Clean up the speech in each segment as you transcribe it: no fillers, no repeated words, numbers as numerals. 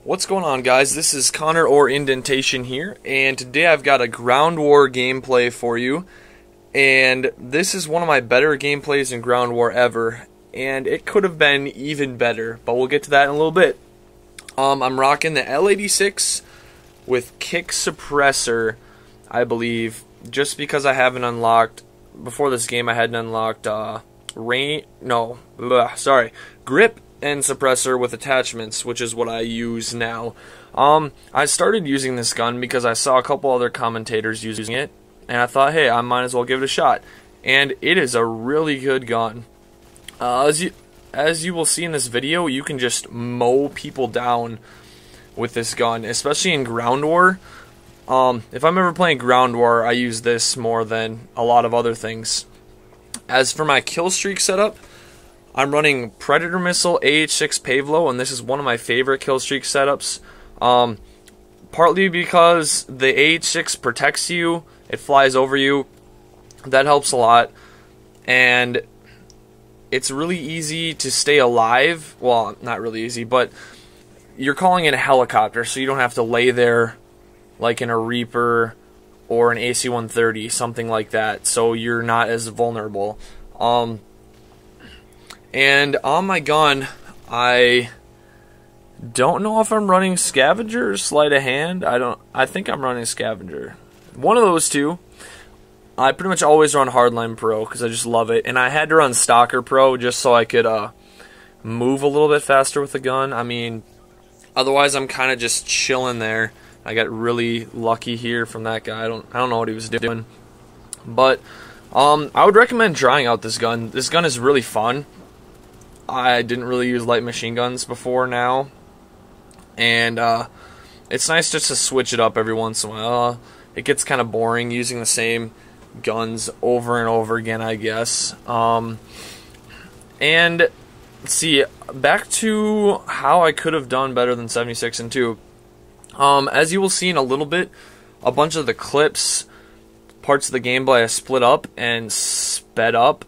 What's going on, guys? This is Connor or Indentation here, and today I've got a Ground War gameplay for you. And this is one of my better gameplays in Ground War ever, and it could have been even better, but we'll get to that in a little bit. I'm rocking the L86 with kick suppressor, I believe, just because I haven't unlocked, before this game I hadn't unlocked grip and suppressor with attachments, which is what I use now. I started using this gun because I saw a couple other commentators using it, and I thought, hey, I might as well give it a shot. And it is a really good gun. As you will see in this video, you can just mow people down with this gun, especially in Ground War. If I'm ever playing Ground War, I use this more than a lot of other things. As for my kill streak setup, I'm running Predator Missile AH6 Pavlo, and this is one of my favorite kill streak setups. Partly because the AH6 protects you, it flies over you, that helps a lot, and it's really easy to stay alive. Well, not really easy, but you're calling in a helicopter, so you don't have to lay there like in a Reaper or an AC-130, something like that, so you're not as vulnerable. And on my gun, I don't know if I'm running Scavenger or Sleight of Hand. I think I'm running Scavenger. One of those two. I pretty much always run Hardline Pro because I just love it. And I had to run Stalker Pro just so I could move a little bit faster with the gun. I mean, otherwise I'm kind of just chilling there. I got really lucky here from that guy. I don't know what he was doing. But I would recommend trying out this gun. This gun is really fun. I didn't really use light machine guns before now, and it's nice just to switch it up every once in a while. It gets kind of boring using the same guns over and over again, I guess. And let's see, back to how I could have done better than 76 and 2. As you will see in a little bit, a bunch of the clips, parts of the gameplay I split up and sped up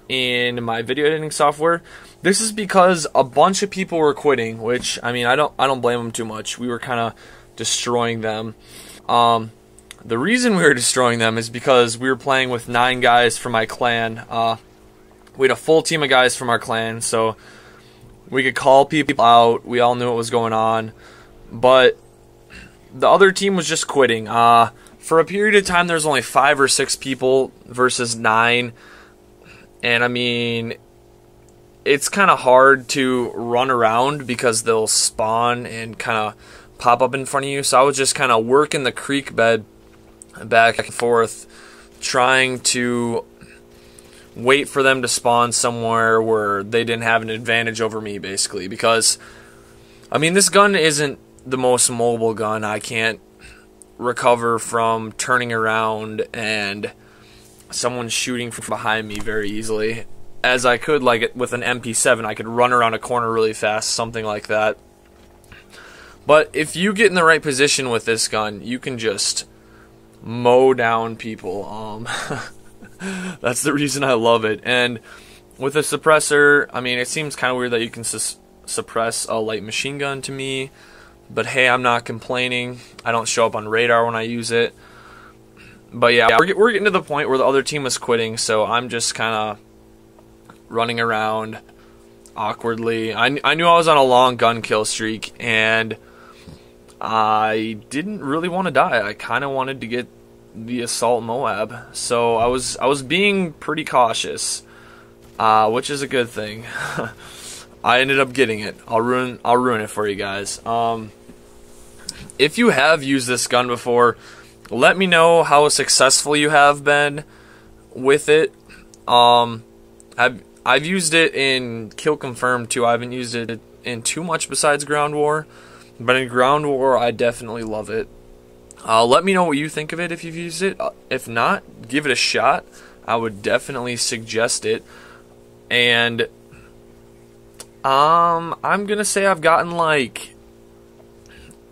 in my video editing software. This is because a bunch of people were quitting, which, I mean, I don't blame them too much. We were kind of destroying them. The reason we were destroying them is because we were playing with 9 guys from my clan. We had a full team of guys from our clan, so we could call people out. We all knew what was going on, but the other team was just quitting. For a period of time, there was only 5 or 6 people versus 9. And I mean, it's kind of hard to run around because they'll spawn and kind of pop up in front of you. So I was just kind of working the creek bed back and forth, trying to wait for them to spawn somewhere where they didn't have an advantage over me, basically. Because, I mean, this gun isn't the most mobile gun. I can't recover from turning around and someone shooting from behind me very easily, as I could, like with an MP7. I could run around a corner really fast, something like that. But if you get in the right position with this gun, you can just mow down people. That's the reason I love it. And with a suppressor, I mean, it seems kind of weird that you can suppress a light machine gun to me, but hey, I'm not complaining. I don't show up on radar when I use it. But yeah, we're getting to the point where the other team is quitting, so I'm just kind of running around awkwardly. I knew I was on a long gun kill streak, and I didn't really want to die. I kind of wanted to get the Assault Moab, so I was being pretty cautious, which is a good thing. I ended up getting it. I'll ruin it for you guys. If you have used this gun before, let me know how successful you have been with it. I've used it in Kill Confirmed too. I haven't used it in too much besides Ground War, but in Ground War I definitely love it. Let me know what you think of it if you've used it. If not, give it a shot. I would definitely suggest it. And I'm gonna say I've gotten like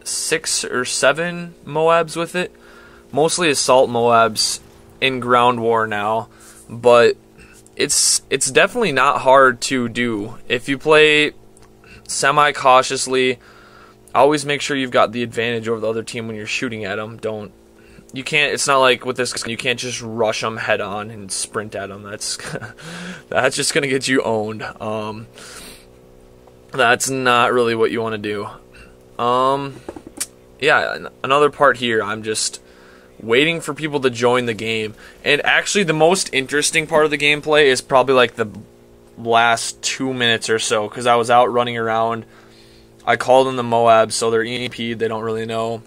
6 or 7 Moabs with it. Mostly assault Moabs in Ground War now, but it's definitely not hard to do if you play semi-cautiously. always make sure you've got the advantage over the other team when you're shooting at them. You can't. It's not like with this. You can't just rush them head on and sprint at them. That's just gonna get you owned. That's not really what you want to do. Yeah, another part here. I'm just waiting for people to join the game. And actually, the most interesting part of the gameplay is probably like the last 2 minutes or so, because I was out running around. I called in the Moabs, so they're EMP'd. They don't really know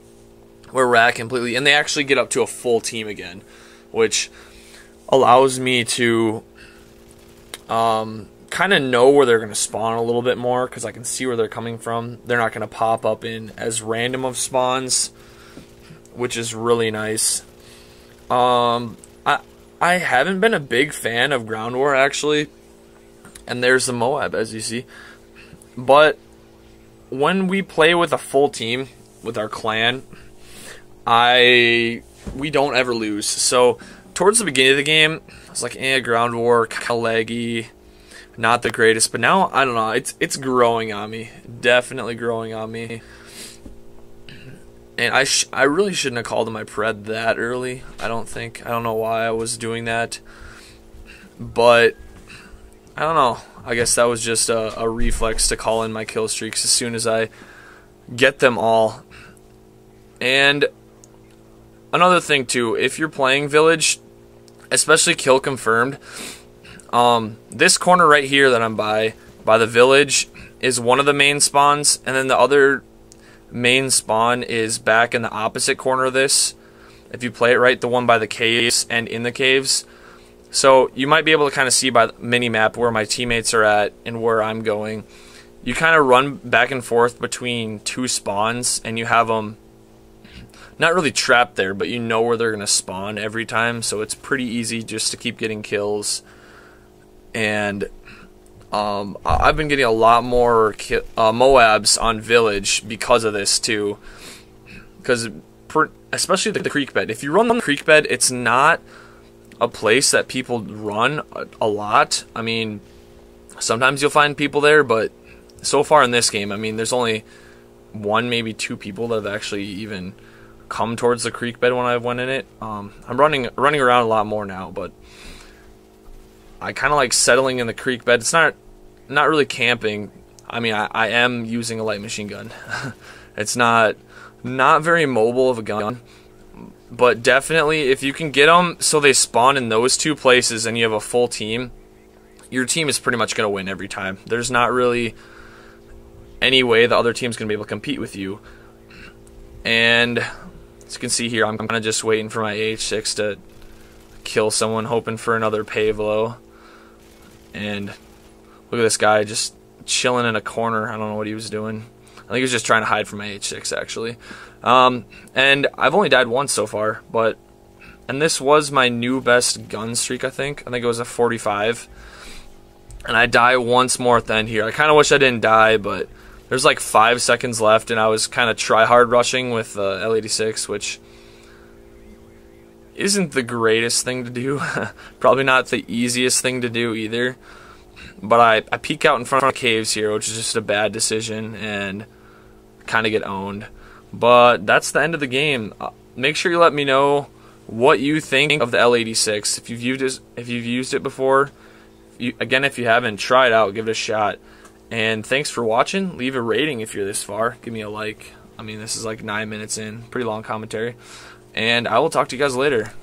where we're at completely. And they actually get up to a full team again, which allows me to kind of know where they're going to spawn a little bit more, because I can see where they're coming from. They're not going to pop up in as random of spawns, which is really nice. I haven't been a big fan of Ground War, actually. And there's the Moab, as you see. But when we play with a full team, with our clan, we don't ever lose. So towards the beginning of the game, I was like, Ground War, kind of laggy, not the greatest. But now, I don't know, it's growing on me. Definitely growing on me. And I really shouldn't have called in my pred that early, I don't think. I don't know why I was doing that. But I don't know. I guess that was just a reflex to call in my kill streaks as soon as I get them all. And another thing too, if you're playing Village, especially kill confirmed, this corner right here that I'm by the Village is one of the main spawns, and then the other main spawn is back in the opposite corner of this. If you play it right, the one by the caves and in the caves. So you might be able to kind of see by the mini-map where my teammates are at and where I'm going. You kind of run back and forth between two spawns, and you have them not really trapped there, but you know where they're going to spawn every time. So it's pretty easy just to keep getting kills. And I've been getting a lot more Moabs on Village because of this too. Because especially the creek bed. If you run the creek bed, it's not a place that people run a lot. I mean, sometimes you'll find people there, but so far in this game, I mean, there's only one, maybe two people that have actually even come towards the creek bed when I went in it. I'm running around a lot more now, but I kind of like settling in the creek bed. It's not really camping. I mean, I am using a light machine gun. It's not very mobile of a gun. But definitely, if you can get them so they spawn in those two places and you have a full team, your team is pretty much going to win every time. There's not really any way the other team's going to be able to compete with you. And as you can see here, I'm kind of just waiting for my AH6 to kill someone, hoping for another Pavlo. And look at this guy just chilling in a corner. I don't know what he was doing. I think he was just trying to hide from my H6, actually. And I've only died once so far, and this was my new best gun streak, I think. I think it was a 45. And I die once more at the end here. I kind of wish I didn't die, but there's like 5 seconds left, and I was kind of try-hard rushing with L86, which isn't the greatest thing to do. Probably not the easiest thing to do either. But I peek out in front of caves here, which is just a bad decision, and kind of get owned. But that's the end of the game. Make sure you let me know what you think of the L86. If you've used it before, if you haven't, try it out, give it a shot. And thanks for watching. Leave a rating if you're this far. Give me a like. I mean, this is like 9 minutes in. Pretty long commentary. And I will talk to you guys later.